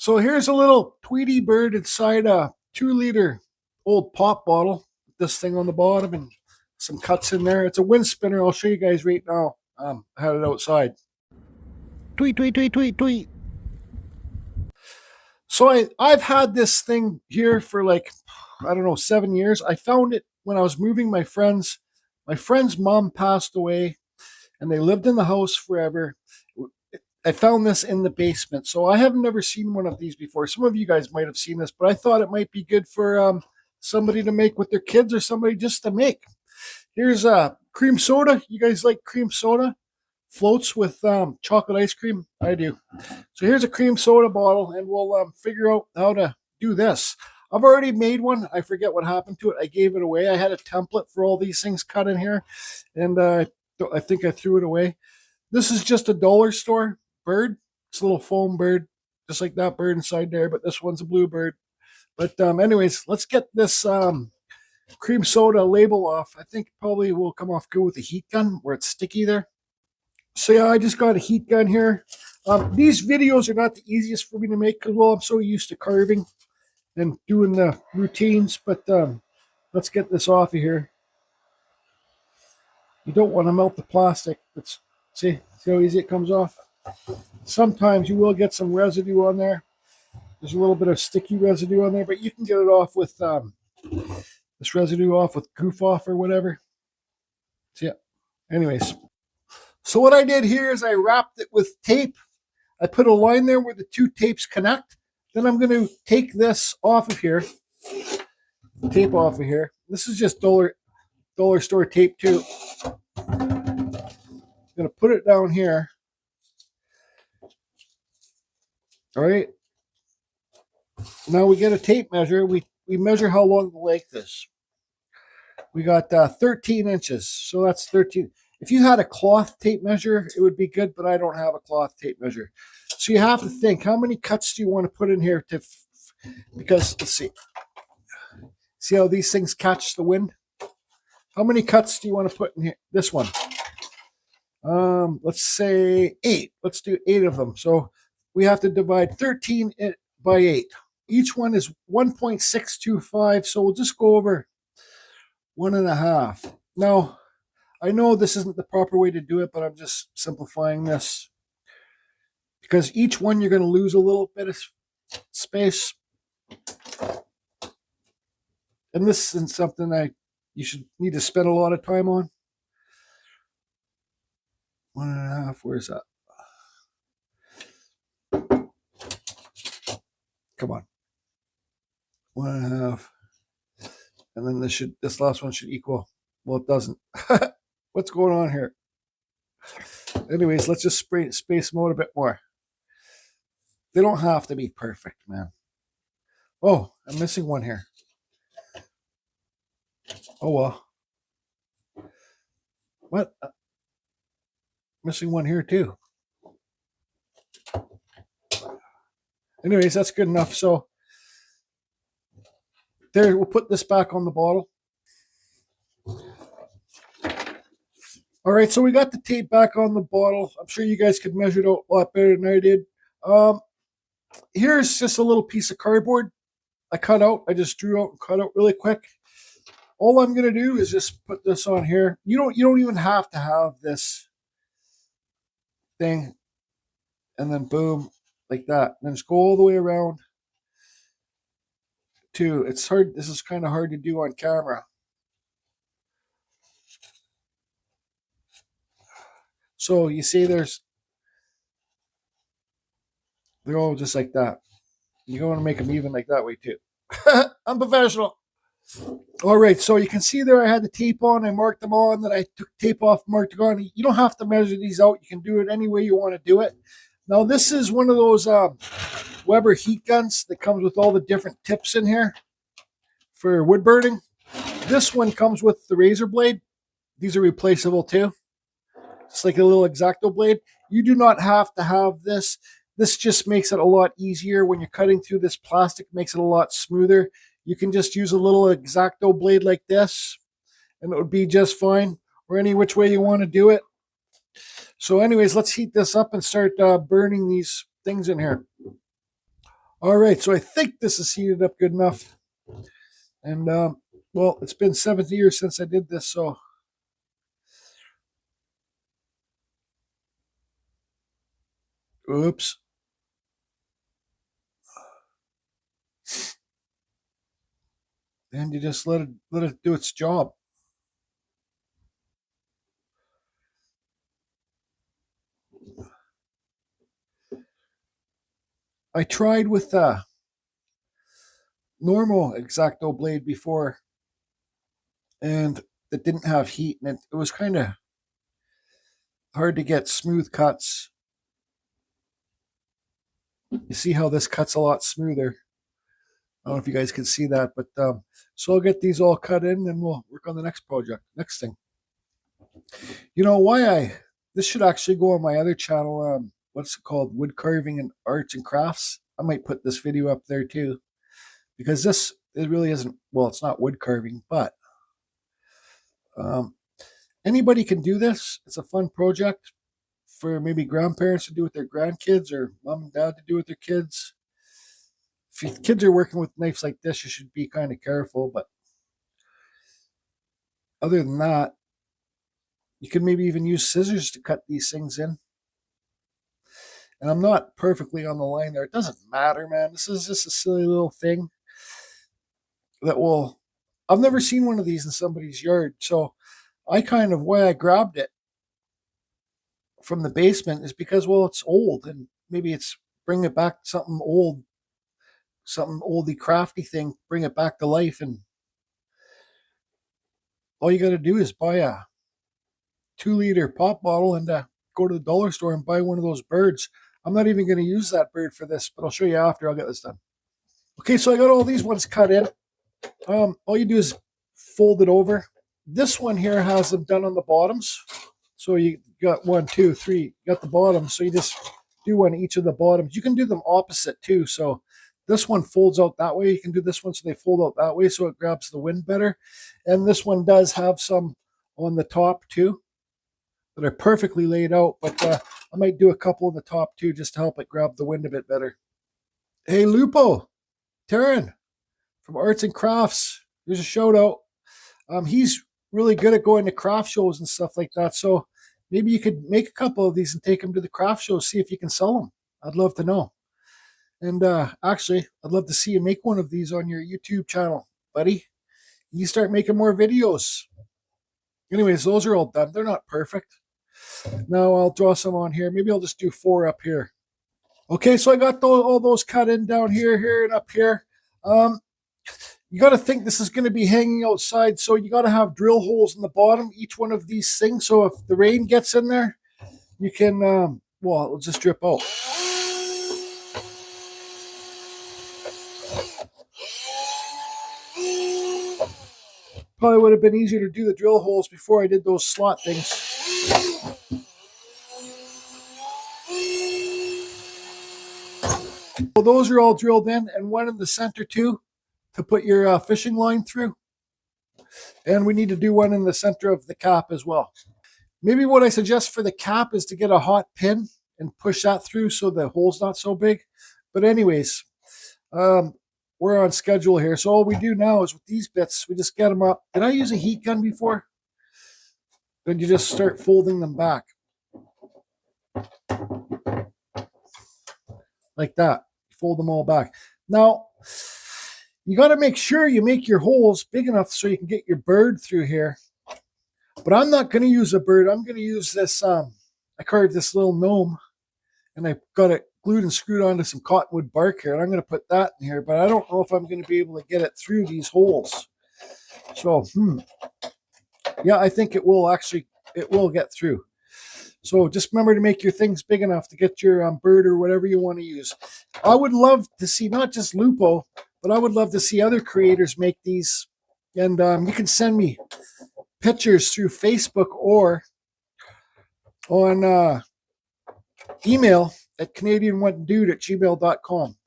So here's a little Tweety bird inside a 2 liter old pop bottle. This thing on the bottom and some cuts in there. It's a wind spinner. I'll show you guys right now. I had it outside. Tweet, tweet, tweet, tweet, tweet. So I've had this thing here for like, I don't know, 7 years. I found it when I was moving my friend's. My friend's mom passed away and they lived in the house forever. I found this in the basement. So I have never seen one of these before. Some of you guys might have seen this, but I thought it might be good for somebody to make with their kids or somebody just to make. Here's cream soda. You guys like cream soda? Floats with chocolate ice cream? I do. So here's a cream soda bottle, and we'll figure out how to do this. I've already made one. I forget what happened to it. I gave it away. I had a template for all these things cut in here, and I think I threw it away. This is just a dollar store bird. It's a little foam bird, just like that bird inside there, but this one's a blue bird. But anyways, let's get this cream soda label off. I think probably will come off good with a heat gun where it's sticky there. So yeah, I just got a heat gun here. These videos are not the easiest for me to make because, well, I'm so used to carving and doing the routines. But let's get this off of here. You don't want to melt the plastic. See how easy it comes off? Sometimes you will get some residue on there. There's a little bit of sticky residue on there, but you can get it off with this residue off with goof off or whatever. So yeah, anyways. So what I did here is I wrapped it with tape. I put a line there where the two tapes connect. Then I'm going to take this off of here. Tape off of here. This is just dollar store tape too. I'm going to put it down here. All right. Now we get a tape measure. We measure how long the length is. We got 13 inches. So that's 13. If you had a cloth tape measure, it would be good, but I don't have a cloth tape measure. So you have to think, how many cuts do you want to put in here because let's see. See how these things catch the wind? How many cuts do you want to put in here? This one. Let's say 8. Let's do 8 of them. So we have to divide 13 by 8. Each one is 1.625. So we'll just go over 1.5. Now, I know this isn't the proper way to do it, but I'm just simplifying this. Because each one you're going to lose a little bit of space. And this isn't something you should need to spend a lot of time on. 1.5, where's that? Come on. 1.5. And then this last one should equal. Well, it doesn't. What's going on here? Anyways, let's just space them out a bit more. They don't have to be perfect, man. Oh, I'm missing one here. Oh, well. What? Missing one here, too. Anyways, that's good enough. So, there, we'll put this back on the bottle. All right, so we got the tape back on the bottle. I'm sure you guys could measure it out a lot better than I did. Here's just a little piece of cardboard I cut out. I just drew out and cut out really quick. All I'm going to do is just put this on here. You don't even have to have this thing. And then boom, like that. And then just go all the way around. It's hard. This is kind of hard to do on camera. So you see they're all just like that. You want to make them even like that way too. I'm professional. All right, so you can see there I had the tape on. I marked them on. Then I took tape off, marked it on. You don't have to measure these out. You can do it any way you want to do it. Now this is one of those Weber heat guns that comes with all the different tips in here for wood burning. This one comes with the razor blade. These are replaceable too. It's like a little X-Acto blade. You do not have to have this. This just makes it a lot easier when you're cutting through this plastic, makes it a lot smoother. You can just use a little X-Acto blade like this, and it would be just fine, or any which way you want to do it. So anyways, let's heat this up and start burning these things in here. All right, so I think this is heated up good enough. And, well, it's been 70 years since I did this, so. Oops. And you just let it do its job. I tried with a normal X-Acto blade before, and it didn't have heat, and it was kind of hard to get smooth cuts. You see how this cuts a lot smoother. I don't know if you guys can see that, but so I'll get these all cut in, and we'll work on the next project, next thing. You know why this should actually go on my other channel. What's it called? Wood carving and arts and crafts. I might put this video up there too, because this it really isn't. Well, it's not wood carving, but anybody can do this. It's a fun project for maybe grandparents to do with their grandkids, or mom and dad to do with their kids. If your kids are working with knives like this, you should be kind of careful. But other than that, you can maybe even use scissors to cut these things in. And I'm not perfectly on the line there. It doesn't matter, man. This is just a silly little thing that will. I've never seen one of these in somebody's yard. So I kind of, why I grabbed it from the basement is because, well, it's old, and maybe it's bring it back to something old, something oldie crafty thing, bring it back to life. And all you got to do is buy a 2-liter pop bottle and go to the dollar store and buy one of those birds. I'm not even going to use that bird for this, but I'll show you after I'll get this done. Okay, so I got all these ones cut in. All you do is fold it over. This one here has them done on the bottoms. So you got 1, 2, 3, you got the bottoms. So you just do one each of the bottoms. You can do them opposite too. So this one folds out that way. You can do this one so they fold out that way so it grabs the wind better. And this one does have some on the top too that are perfectly laid out, but I might do a couple on the top too just to help it grab the wind a bit better. Hey, Lupo, Taryn from Arts and Crafts, there's a shout out. He's really good at going to craft shows and stuff like that, so maybe you could make a couple of these and take them to the craft show, see if you can sell them. I'd love to know. And actually, I'd love to see you make one of these on your YouTube channel, buddy. You start making more videos. Anyways, those are all done. They're not perfect. Now I'll draw some on here. Maybe I'll just do 4 up here. Okay, so I got all those cut in down here, and up here. You got to think this is going to be hanging outside, so you got to have drill holes in the bottom, each one of these things. So if the rain gets in there, you can, well, it'll just drip out. Probably would have been easier to do the drill holes before I did those slot things. Well, those are all drilled in, and one in the center too, to put your fishing line through. And we need to do one in the center of the cap as well. Maybe what I suggest for the cap is to get a hot pin and push that through so the hole's not so big. But anyways, we're on schedule here. So all we do now is with these bits, we just get them up. Did I use a heat gun before? Then you just start folding them back. Like that. Fold them all back. Now, you got to make sure you make your holes big enough so you can get your bird through here. But I'm not going to use a bird. I'm going to use this. I carved this little gnome, and I got it glued and screwed onto some cottonwood bark here. And I'm going to put that in here, but I don't know if I'm going to be able to get it through these holes. So, yeah, I think it will get through. So just remember to make your things big enough to get your bird or whatever you want to use. I would love to see not just Lupo, but I would love to see other creators make these. And you can send me pictures through Facebook or on email at canadianwhatdude@gmail.com.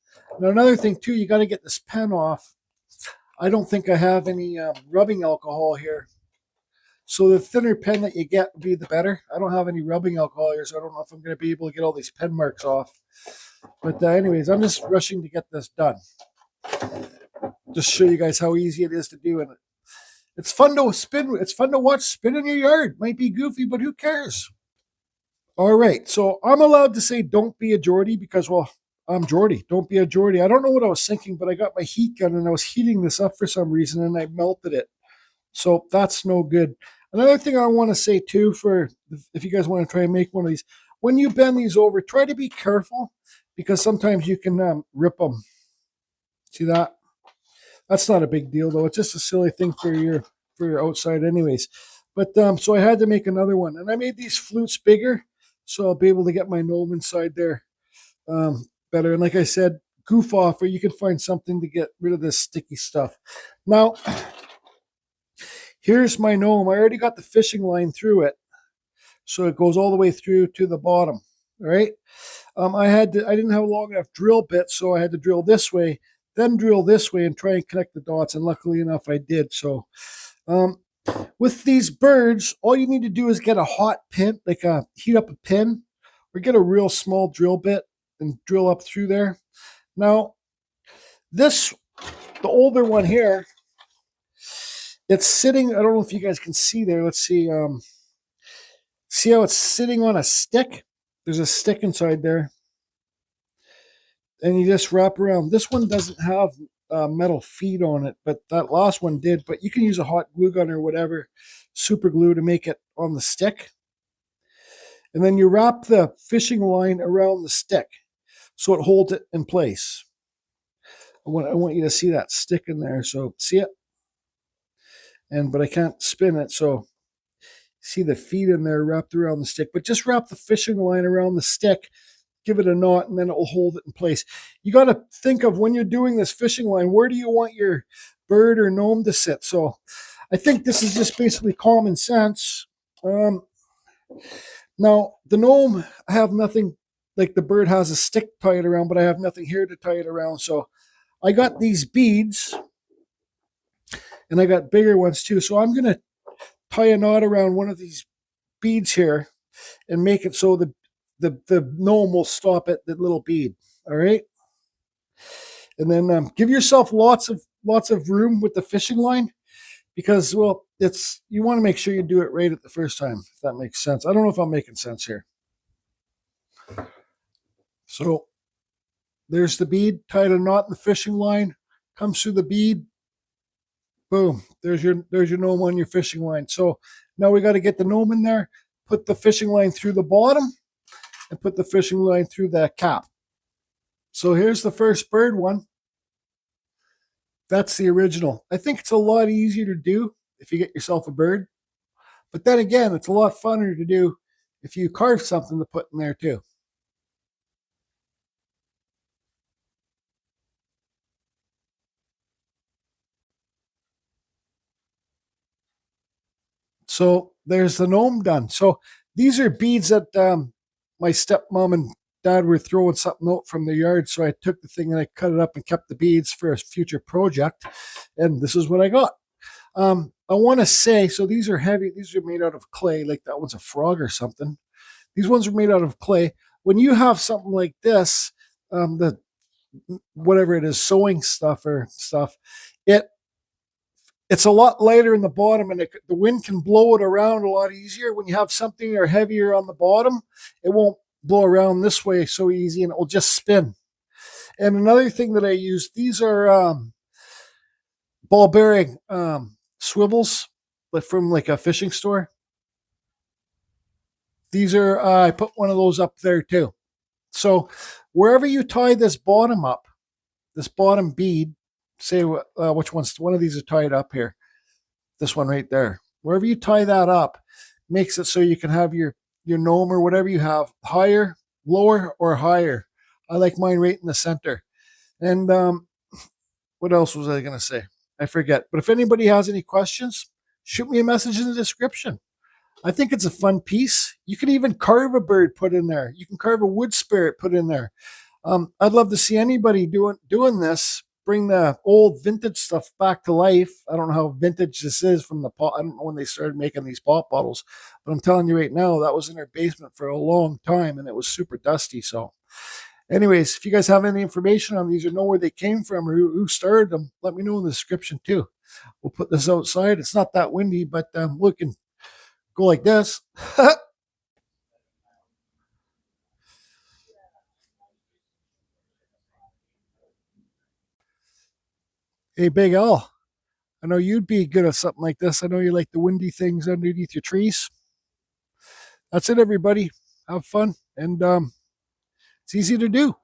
Now another thing too, you got to get this pen off. I don't think I have any rubbing alcohol here. So the thinner pen that you get would be the better. I don't have any rubbing alcohol here, so I don't know if I'm going to be able to get all these pen marks off. But anyways, I'm just rushing to get this done. Just show you guys how easy it is to do. And it's fun to spin. It's fun to watch spin in your yard. Might be goofy, but who cares? All right. So I'm allowed to say don't be a Geordie because, well, I'm Geordie. Don't be a Geordie. I don't know what I was thinking, but I got my heat gun and I was heating this up for some reason and I melted it. So that's no good. Another thing I want to say too, for if you guys want to try and make one of these, when you bend these over, try to be careful because sometimes you can rip them. See that? That's not a big deal though. It's just a silly thing for your outside, anyways. But so I had to make another one, and I made these flutes bigger, so I'll be able to get my gnome inside there better. And like I said, goof off, or you can find something to get rid of this sticky stuff. Now, here's my gnome. I already got the fishing line through it, so it goes all the way through to the bottom. All right. I didn't have a long enough drill bit, so I had to drill this way, then drill this way, and try and connect the dots. And luckily enough, I did. So, with these birds, all you need to do is get a hot pin, like heat up a pin, or get a real small drill bit and drill up through there. Now, the older one here, it's sitting. I don't know if you guys can see there. Let's see. See how it's sitting on a stick? There's a stick inside there. And you just wrap around. This one doesn't have metal feet on it, but that last one did. But you can use a hot glue gun or whatever, super glue, to make it on the stick. And then you wrap the fishing line around the stick so it holds it in place. I want you to see that stick in there. So see it? But I can't spin it, so see the feet in there wrapped around the stick. But just wrap the fishing line around the stick, give it a knot, and then it will hold it in place. You got to think of, when you're doing this fishing line, where do you want your bird or gnome to sit? So I think this is just basically common sense. Now, the gnome, I have nothing, like the bird has a stick tied around, but I have nothing here to tie it around. So I got these beads, and I got bigger ones too. So I'm going to tie a knot around one of these beads here and make it so the gnome will stop at the little bead. All right. And then give yourself lots of room with the fishing line, because, well, you want to make sure you do it right at the first time, if that makes sense. I don't know if I'm making sense here. So there's the bead, tied a knot in the fishing line, comes through the bead. Boom, there's your gnome on your fishing line. So now we got to get the gnome in there, put the fishing line through the bottom, and put the fishing line through the cap. So here's the first bird one. That's the original. I think it's a lot easier to do if you get yourself a bird. But then again, it's a lot funner to do if you carve something to put in there too. So there's the gnome done. So these are beads that my stepmom and dad were throwing something out from the yard. So I took the thing and I cut it up and kept the beads for a future project. And this is what I got. I want to say, so these are heavy. These are made out of clay, like that one's a frog or something. These ones are made out of clay. When you have something like this, the whatever it is, sewing stuff or stuff, it's a lot lighter in the bottom, and the wind can blow it around a lot easier. When you have something or heavier on the bottom, it won't blow around this way so easy, and it will just spin. And another thing that I use, these are ball bearing swivels from like a fishing store. These are, I put one of those up there too. So wherever you tie this bottom up, this bottom bead, say which one of these are tied up here, this one right there, wherever you tie that up, makes it so you can have your gnome or whatever you have higher, lower, or higher. I like mine right in the center. And what else was I going to say? I forget. But if anybody has any questions, shoot me a message in the description. I think it's a fun piece. You can even carve a bird, put in there. You can carve a wood spirit, put in there. I'd love to see anybody doing this, bring the old vintage stuff back to life. I don't know how vintage this is from the pot. I don't know when they started making these pop bottles, but I'm telling you right now, that was in our basement for a long time, and it was super dusty. So Anyways, if you guys have any information on these or know where they came from or who started them, let me know in the description too. We'll put this outside. It's not that windy, but we can go like this. Hey, Big L, I know you'd be good at something like this. I know you like the windy things underneath your trees. That's it, everybody. Have fun, and it's easy to do.